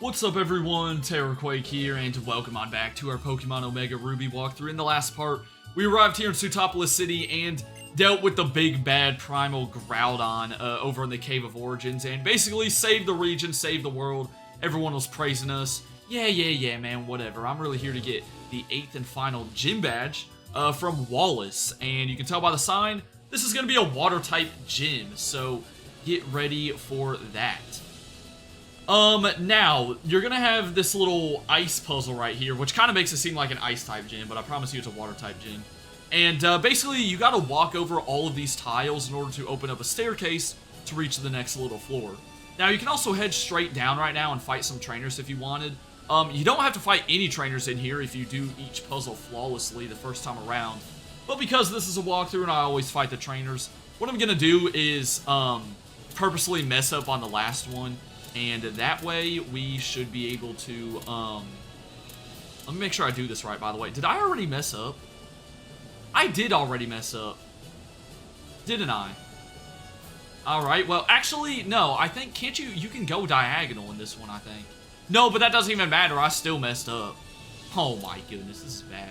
What's up everyone, Terrorquake here, and welcome on back to our Pokemon Omega Ruby walkthrough. In the last part, we arrived here in Sootopolis City and dealt with the big bad Primal Groudon over in the Cave of Origins, and basically saved the region, saved the world. Everyone was praising us. Yeah, man, whatever. I'm really here to get the 8th and final gym badge from Wallace, and you can tell by the sign, this is going to be a water-type gym, so get ready for that. Now, you're gonna have this little ice puzzle right here, which kind of makes it seem like an ice-type gym, but I promise you it's a water-type gym. And, basically, you gotta walk over all of these tiles in order to open up a staircase to reach the next little floor. Now, you can also head straight down right now and fight some trainers if you wanted. You don't have to fight any trainers in here if you do each puzzle flawlessly the first time around. But because this is a walkthrough and I always fight the trainers, what I'm gonna do is, purposely mess up on the last one. And that way, we should be able to, let me make sure I do this right, by the way. Did I already mess up? I did already mess up. Didn't I? Alright, well, actually, no. I think, can't you, you can go diagonal in this one, I think. No, but that doesn't even matter. I still messed up. Oh my goodness, this is bad.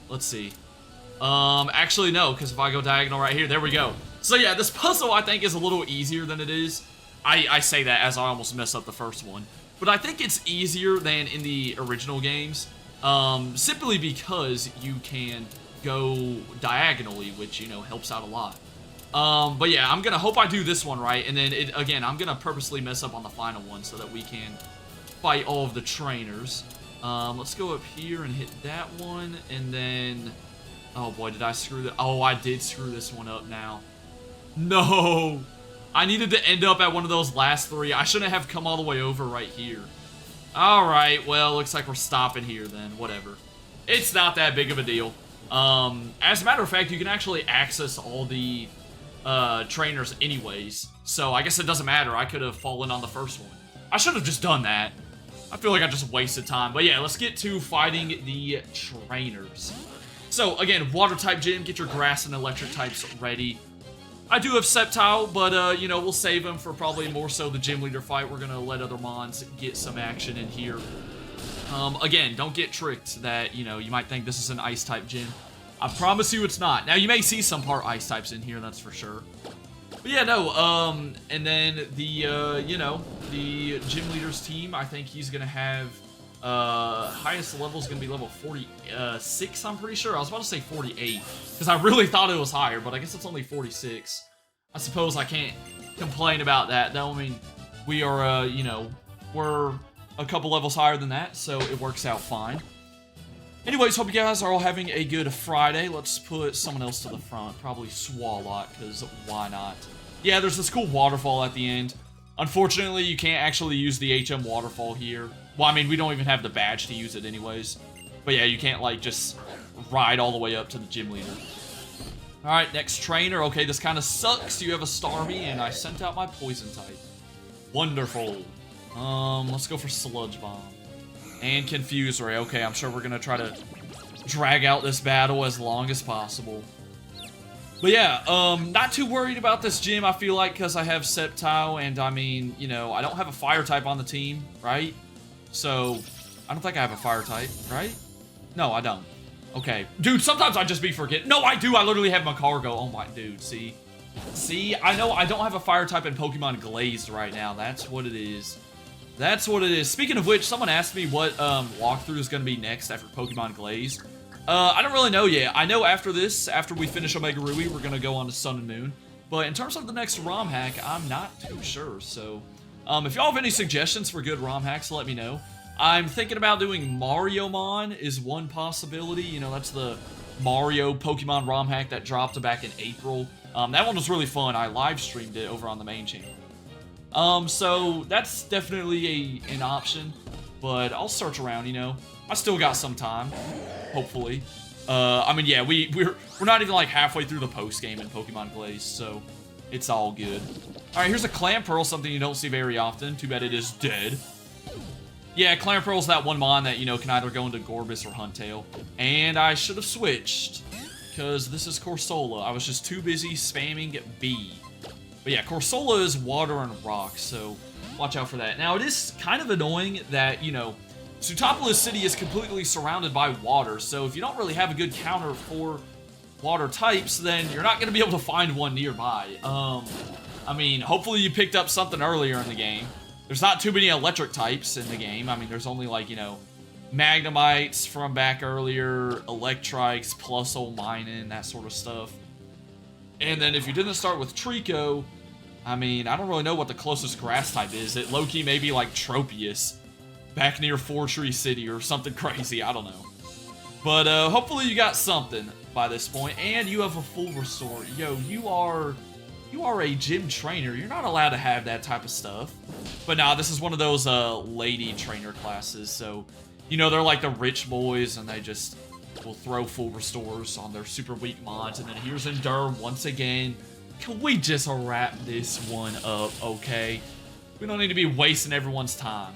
Let's see. Actually, no, because if I go diagonal right here, there we go. So yeah, this puzzle, I think, is a little easier than it is. I say that as I almost messed up the first one. But I think it's easier than in the original games. Simply because you can go diagonally, which, you know, helps out a lot. But yeah, I'm gonna hope I do this one right. And then, again, I'm gonna purposely mess up on the final one so that we can fight all of the trainers. Let's go up here and hit that one. And then... oh boy, did I screw that? Oh, I did screw this one up now. No! I needed to end up at one of those last three. I shouldn't have come all the way over right here. Alright, well, looks like we're stopping here then. Whatever. It's not that big of a deal. As a matter of fact, you can actually access all the trainers anyways. So I guess it doesn't matter. I could have fallen on the first one. I should have just done that. I feel like I just wasted time. But yeah, let's get to fighting the trainers. So, again, water-type gym. Get your grass and electric types ready. I do have Sceptile, but, you know, we'll save him for probably more so the gym leader fight. We're going to let other mons get some action in here. Again, don't get tricked that, you know, you might think this is an ice-type gym. I promise you it's not. Now, you may see some part ice types in here, that's for sure. But yeah, no, and then the, you know, the gym leader's team, I think he's going to have, highest level is going to be level 46, I'm pretty sure. I was about to say 48, because I really thought it was higher, but I guess it's only 46. I suppose I can't complain about that, though. I mean, we are, you know, we're a couple levels higher than that, so it works out fine. Anyways, hope you guys are all having a good Friday. Let's put someone else to the front, probably Swalot, because why not? Yeah, there's this cool waterfall at the end. Unfortunately, you can't actually use the HM waterfall here. Well, I mean, we don't even have the badge to use it anyways. But yeah, you can't, like, just ride all the way up to the gym leader. Alright, next trainer. Okay, this kind of sucks. You have a Starmie, and I sent out my Poison type. Wonderful. Let's go for Sludge Bomb. And Confuse Ray. Okay, I'm sure we're gonna try to drag out this battle as long as possible. But yeah, not too worried about this gym, I feel like, because I have Sceptile, and I mean, you know, I don't have a fire type on the team, right? So, I don't think I have a fire type, right? No, I don't. Okay. Dude, sometimes I just be forgetting. No, I do! I literally have Macargo. Oh my, dude, see? See? I know I don't have a fire type in Pokemon Glazed right now. That's what it is. That's what it is. Speaking of which, someone asked me what walkthrough is going to be next after Pokemon Glazed. I don't really know yet. I know after this, after we finish Omega Ruby, we're going to go on to Sun and Moon. But in terms of the next ROM hack, I'm not too sure. So, if y'all have any suggestions for good ROM hacks, let me know. I'm thinking about doing Mariomon is one possibility. You know, that's the Mario Pokemon ROM hack that dropped back in April. That one was really fun. I live streamed it over on the main channel. So that's definitely an option. But I'll search around, you know. I still got some time, hopefully. I mean, yeah, we're not even like halfway through the post game in Pokemon Glaze, so it's all good. All right, here's a Clamperl, something you don't see very often. Too bad it is dead. Yeah, Clamperl's that one mon that, you know, can either go into Gorbis or Huntail. And I should have switched, because this is Corsola. I was just too busy spamming B. But yeah, Corsola is water and rock, so watch out for that. Now, it is kind of annoying that, you know, Sootopolis City is completely surrounded by water, so if you don't really have a good counter for water types, then you're not going to be able to find one nearby. I mean, hopefully you picked up something earlier in the game. There's not too many electric types in the game. I mean, there's only, like, you know, Magnemites from back earlier, Electrites, Plusle Mining, that sort of stuff. And then if you didn't start with Trico, I mean, I don't really know what the closest grass type is. It low-key may be like Tropius, back near Fortree City or something crazy, I don't know. But hopefully you got something by this point, and you have a full restore. Yo, you are a gym trainer. You're not allowed to have that type of stuff. But nah, this is one of those lady trainer classes, so, you know, they're like the rich boys, and they just will throw full restores on their super weak mods. And then here's Endure once again. Can we just wrap this one up, okay? We don't need to be wasting everyone's time.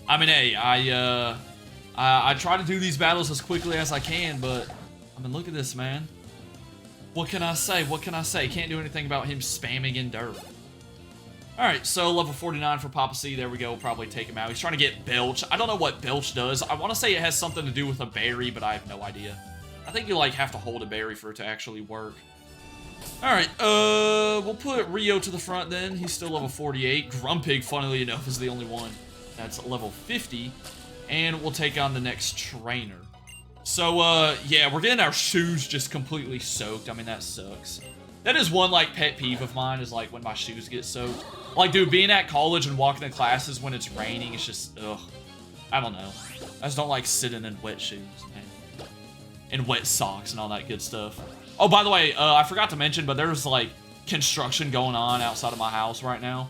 I mean, hey, I try to do these battles as quickly as I can, but, I mean, look at this, man. What can I say? What can I say? Can't do anything about him spamming Endure. Alright, so level 49 for Papa C. There we go. We'll probably take him out. He's trying to get Belch. I don't know what Belch does. I want to say it has something to do with a berry, but I have no idea. I think you, like, have to hold a berry for it to actually work. Alright, we'll put Rio to the front then. He's still level 48. Grumpig, funnily enough, is the only one that's level 50. And we'll take on the next trainer. So, yeah, we're getting our shoes just completely soaked. I mean, that sucks. That is one, like, pet peeve of mine, is, like, when my shoes get soaked. Like, dude, being at college and walking to classes when it's raining, it's just, ugh. I don't know. I just don't like sitting in wet shoes, man. And wet socks and all that good stuff. Oh, by the way, I forgot to mention, but there's, like, construction going on outside of my house right now.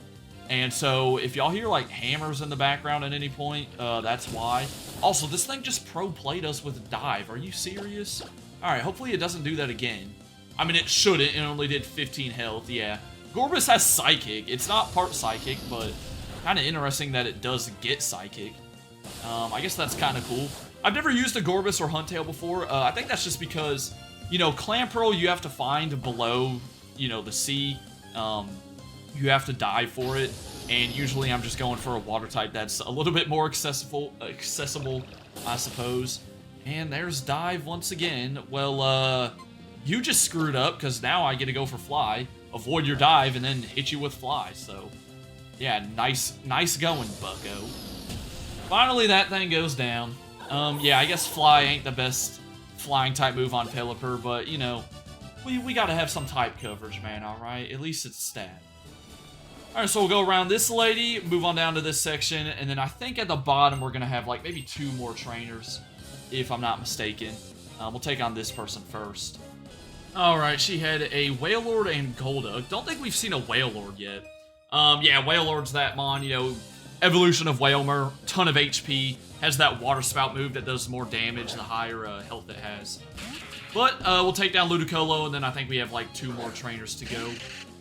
And so, if y'all hear, like, hammers in the background at any point, that's why. Also, this thing just pro-played us with dive. Are you serious? Alright, hopefully it doesn't do that again. I mean, it shouldn't. It only did 15 health, yeah. Gorbis has Psychic. It's not part Psychic, but kind of interesting that it does get Psychic. I guess that's kind of cool. I've never used a Gorbis or Huntail before. I think that's just because, you know, Clamperl you have to find below, you know, the sea. You have to dive for it. And usually I'm just going for a water type that's a little bit more accessible, I suppose. And there's dive once again. Well, you just screwed up, because now I get to go for fly, avoid your dive, and then hit you with fly. So, yeah, nice going, bucko. Finally, that thing goes down. Yeah, I guess fly ain't the best flying type move on Pelipper, but, you know, we gotta have some type coverage, man, alright? At least it's stat. Alright, so we'll go around this lady, move on down to this section, and then I think at the bottom we're gonna have, like, maybe 2 more trainers, if I'm not mistaken. We'll take on this person first. Alright, she had a Wailord and Golduck. Don't think we've seen a Wailord yet. Yeah, Wailord's that mon, you know, evolution of Wailmer, ton of HP, has that water spout move that does more damage the higher health it has. But we'll take down Ludicolo, and then I think we have like 2 more trainers to go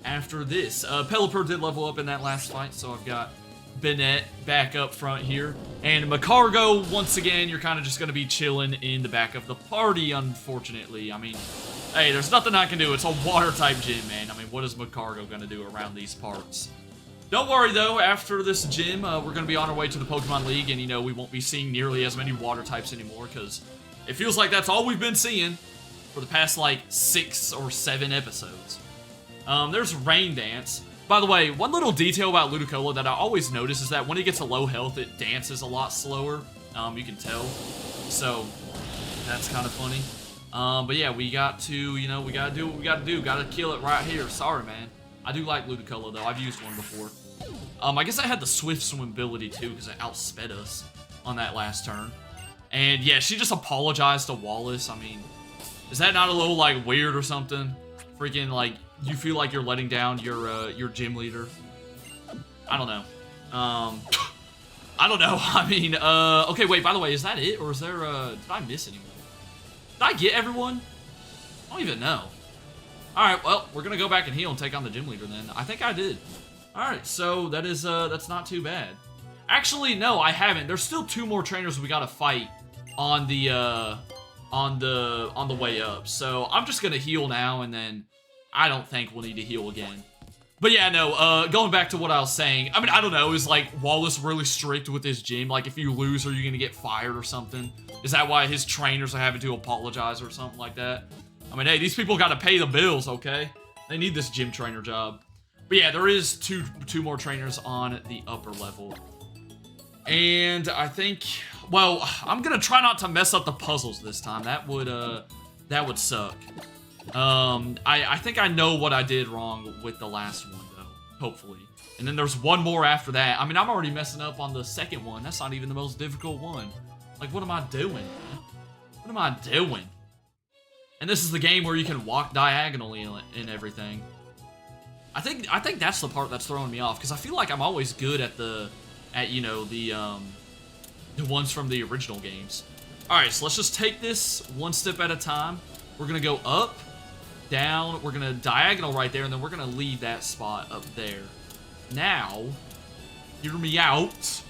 after this. Pelipper did level up in that last fight, so I've got Bennett back up front here. And Macargo, once again, you're kind of just going to be chilling in the back of the party, unfortunately. I mean, hey, there's nothing I can do. It's a water-type gym, man. I mean, what is Macargo going to do around these parts? Don't worry, though. After this gym, we're going to be on our way to the Pokemon League, and, you know, we won't be seeing nearly as many water types anymore, because it feels like that's all we've been seeing for the past, like, 6 or 7 episodes. There's Rain Dance. By the way, one little detail about Ludicolo that I always notice is that when it gets a low health, it dances a lot slower. You can tell. So, that's kind of funny. But yeah, we got to, you know, we gotta do what we gotta do. Gotta kill it right here. Sorry, man. I do like Ludicolo, though. I've used one before. I guess I had the Swift Swim ability, too, because it outsped us on that last turn. And yeah, she just apologized to Wallace. I mean, is that not a little, like, weird or something? Freaking, like, you feel like you're letting down your gym leader? I don't know. I don't know. I mean, okay, wait, by the way, is that it? Or is there, did I miss anyone? Did I get everyone? I don't even know. Alright, well, we're gonna go back and heal and take on the gym leader then. I think I did. Alright, so that is, that's not too bad. Actually, no, I haven't. There's still 2 more trainers we gotta fight on the way up. So I'm just gonna heal now, and then I don't think we'll need to heal again. But yeah, no, going back to what I was saying, I mean, I don't know, is like Wallace really strict with his gym? Like, if you lose, are you gonna get fired or something? Is that why his trainers are having to apologize or something like that? I mean, hey, these people gotta pay the bills, okay? They need this gym trainer job. But yeah, there is two more trainers on the upper level. And I think, well, I'm gonna try not to mess up the puzzles this time. That would suck. I think I know what I did wrong with the last one, though, hopefully. And then there's one more after that. I mean, I'm already messing up on the second one. That's not even the most difficult one. Like, what am I doing? What am I doing? And this is the game where you can walk diagonally and everything. I think that's the part that's throwing me off, because I feel like I'm always good at you know, the ones from the original games. Alright, so let's just take this one step at a time. We're gonna go up, down, we're gonna diagonal right there, and then we're gonna leave that spot up there. Now, hear me out.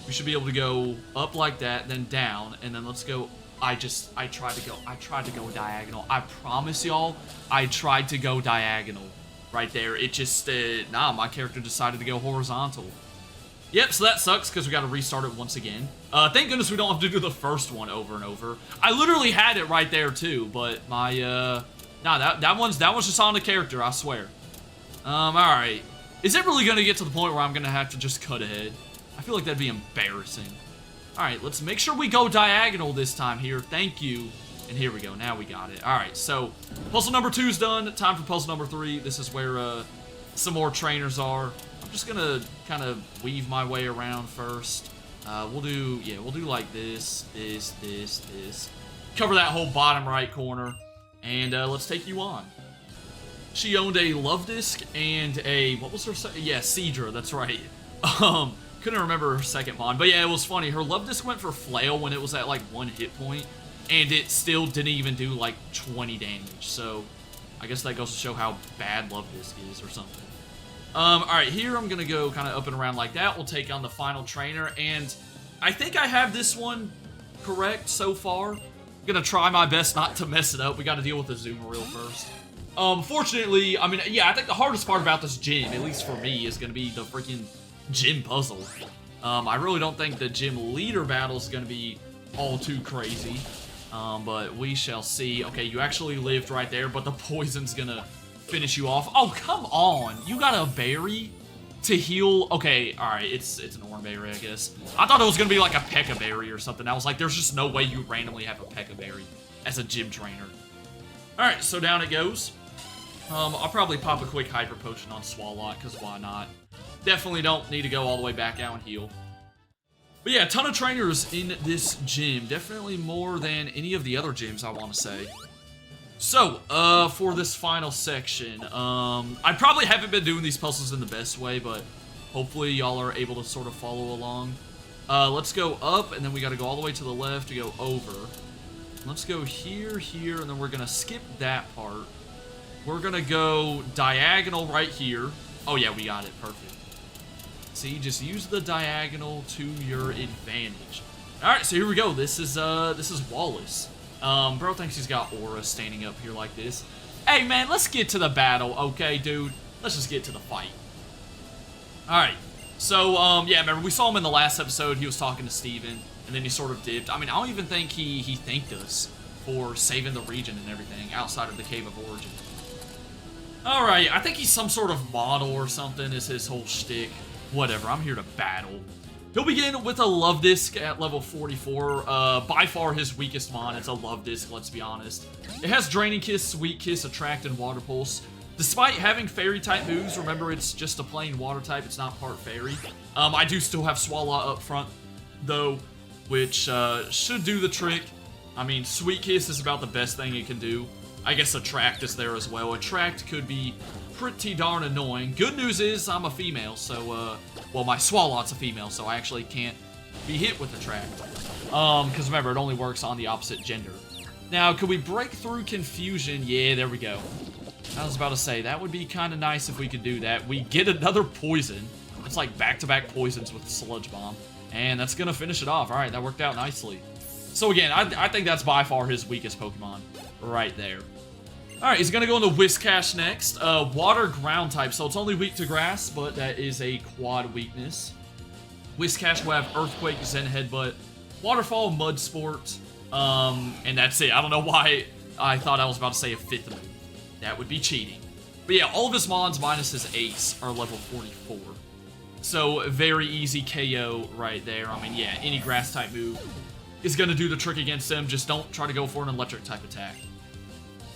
We should be able to go up like that, then down, and then let's go. I tried to go diagonal. I promise y'all, I tried to go diagonal right there. It just, nah, my character decided to go horizontal. Yep, so that sucks because we got to restart it once again. Thank goodness we don't have to do the first one over and over. I literally had it right there too, but my, nah, that one's just on the character, I swear. Alright. Is it really going to get to the point where I'm going to have to just cut ahead? I feel like that'd be embarrassing. Alright, let's make sure we go diagonal this time here. Thank you. And here we go. Now we got it. Alright, so puzzle number 2's done. Time for puzzle number 3. This is where some more trainers are. I'm just going to kind of weave my way around first. We'll do like this. Cover that whole bottom right corner. And let's take you on. She owned a love disc and a, what was her, yeah, Cedra, that's right. Couldn't remember her second mod, but yeah, it was funny. Her love disc went for flail when it was at like 1 hit point, and it still didn't even do like 20 damage. So I guess that goes to show how bad love disc is or something. Alright, here I'm gonna go kind of up and around like that. We'll take on the final trainer, and I think I have this one correct so far. I'm gonna try my best not to mess it up. We gotta deal with the zoomer reel first. Fortunately, I mean, yeah, I think the hardest part about this gym, at least for me, is gonna be the freaking gym puzzle. I really don't think the gym leader battle is gonna be all too crazy. But we shall see. Okay, you actually lived right there, but the poison's gonna finish you off. Oh, come on. You got a berry to heal. Okay, alright, it's an orange berry, I guess. I thought it was gonna be like a P.E.K.K.A. berry or something. I was like, there's just no way you randomly have a P.E.K.K.A. berry as a gym trainer. Alright, so down it goes. I'll probably pop a quick Hyper Potion on Swalot, because why not? Definitely don't need to go all the way back out and heal. But yeah, a ton of trainers in this gym. Definitely more than any of the other gyms, I want to say. So, for this final section, I probably haven't been doing these puzzles in the best way, but hopefully y'all are able to sort of follow along. Let's go up, and then we got to go all the way to the left to go over. Let's go here, here, and then we're going to skip that part. We're going to go diagonal right here. Oh yeah, we got it. Perfect. See, just use the diagonal to your advantage. Alright, so here we go. This is Wallace. Bro thinks he's got aura standing up here like this. Hey man, let's get to the battle, okay, dude? Let's just get to the fight. Alright. So, yeah, remember, we saw him in the last episode. He was talking to Steven, and then he sort of dipped. I mean, I don't even think he thanked us for saving the region and everything outside of the Cave of Origin. Alright, I think he's some sort of model or something is his whole shtick. Whatever, I'm here to battle. He'll begin with a Love Disc at level 44. By far his weakest mon. It's a Love Disc, let's be honest. It has Draining Kiss, Sweet Kiss, Attract, and Water Pulse. Despite having Fairy-type moves, remember it's just a plain Water type, it's not part Fairy. I do still have Swalot up front, though, which should do the trick. I mean, Sweet Kiss is about the best thing it can do. I guess Attract is there as well. Attract could be pretty darn annoying. Good news is I'm a female, so, well, my Swalot's a female, so I actually can't be hit with Attract. Because remember, it only works on the opposite gender. Now, could we break through confusion? Yeah, there we go. I was about to say, that would be kind of nice if we could do that. We get another poison. It's like back-to-back poisons with Sludge Bomb. And that's going to finish it off. Alright, that worked out nicely. So again, I think that's by far his weakest Pokemon. Right there. Alright, he's gonna go into Whiscash next. Water ground type, so it's only weak to grass, but that is a quad weakness. Whiscash will have Earthquake, Zen Headbutt, Waterfall, Mud Sport, and that's it. I don't know why I thought I was about to say a 5th move. That would be cheating. But yeah, all of his mons minus his ace are level 44. So, very easy KO right there. I mean, yeah, any grass type move is going to do the trick against him. Just don't try to go for an electric type attack.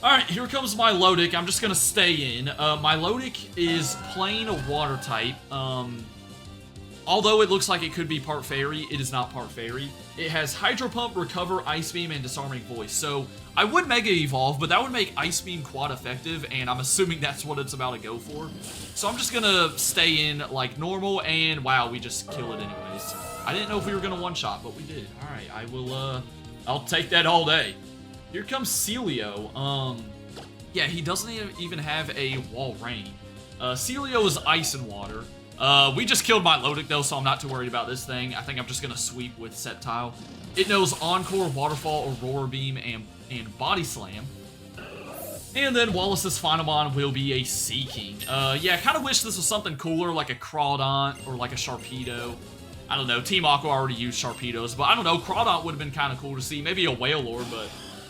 Alright, here comes my Milotic. I'm just going to stay in. My Milotic is plain a water type. Although it looks like it could be part fairy, it is not part fairy. It has Hydro Pump, Recover, Ice Beam, and Disarming Voice. So I would Mega Evolve, but that would make Ice Beam quad effective, and I'm assuming that's what it's about to go for. So I'm just gonna stay in like normal, and wow, we just kill it anyways. I didn't know if we were gonna one-shot, but we did. Alright, I will, I'll take that all day. Here comes Celio. Yeah, he doesn't even have a Wall Rain. Celio is Ice and Water. We just killed my Milotic though, so I'm not too worried about this thing. I think I'm just gonna sweep with Sceptile. It knows Encore, Waterfall, Aurora Beam, and Body Slam. And then Wallace's final mon will be a Seaking. Yeah, I kind of wish this was something cooler, like a Crawdaunt or like a Sharpedo. I don't know, Team Aqua already used Sharpedos, but I don't know, Crawdaunt would have been kind of cool to see. Maybe a Wailord, but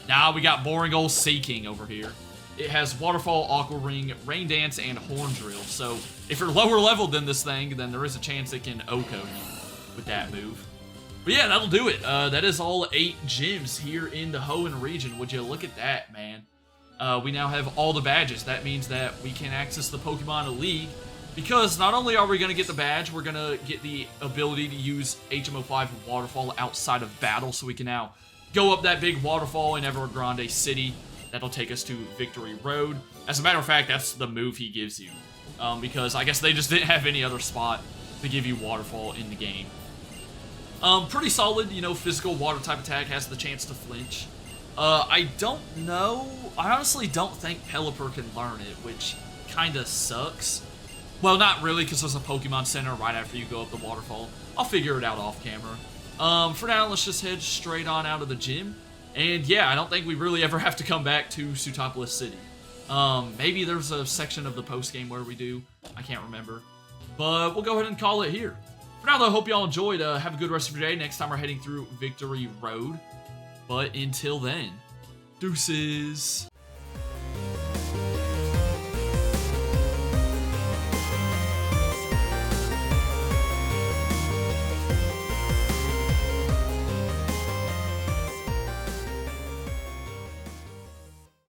nah, we got boring old Seaking over here. It has Waterfall, Aqua Ring, Rain Dance, and Horn Drill. So if you're lower level than this thing, then there is a chance it can OHKO you with that move. But yeah, that'll do it. That is all 8 gyms here in the Hoenn region. Would you look at that, man? We now have all the badges. That means that we can access the Pokemon League. Because not only are we going to get the badge, we're going to get the ability to use HM05 Waterfall outside of battle. So we can now go up that big waterfall in Evergrande City. That'll take us to Victory Road. As a matter of fact, that's the move he gives you. Because I guess they just didn't have any other spot to give you Waterfall in the game. Pretty solid, you know, physical water type attack, has the chance to flinch. I don't know. I honestly don't think Pelipper can learn it, which kind of sucks. Well, not really, because there's a Pokemon Center right after you go up the waterfall. I'll figure it out off camera. For now, let's just head straight on out of the gym. And yeah, I don't think we really ever have to come back to Sootopolis City. Maybe there's a section of the post-game where we do. I can't remember. But we'll go ahead and call it here. For now, though, I hope y'all enjoyed. Have a good rest of your day. Next time, we're heading through Victory Road. But until then, deuces.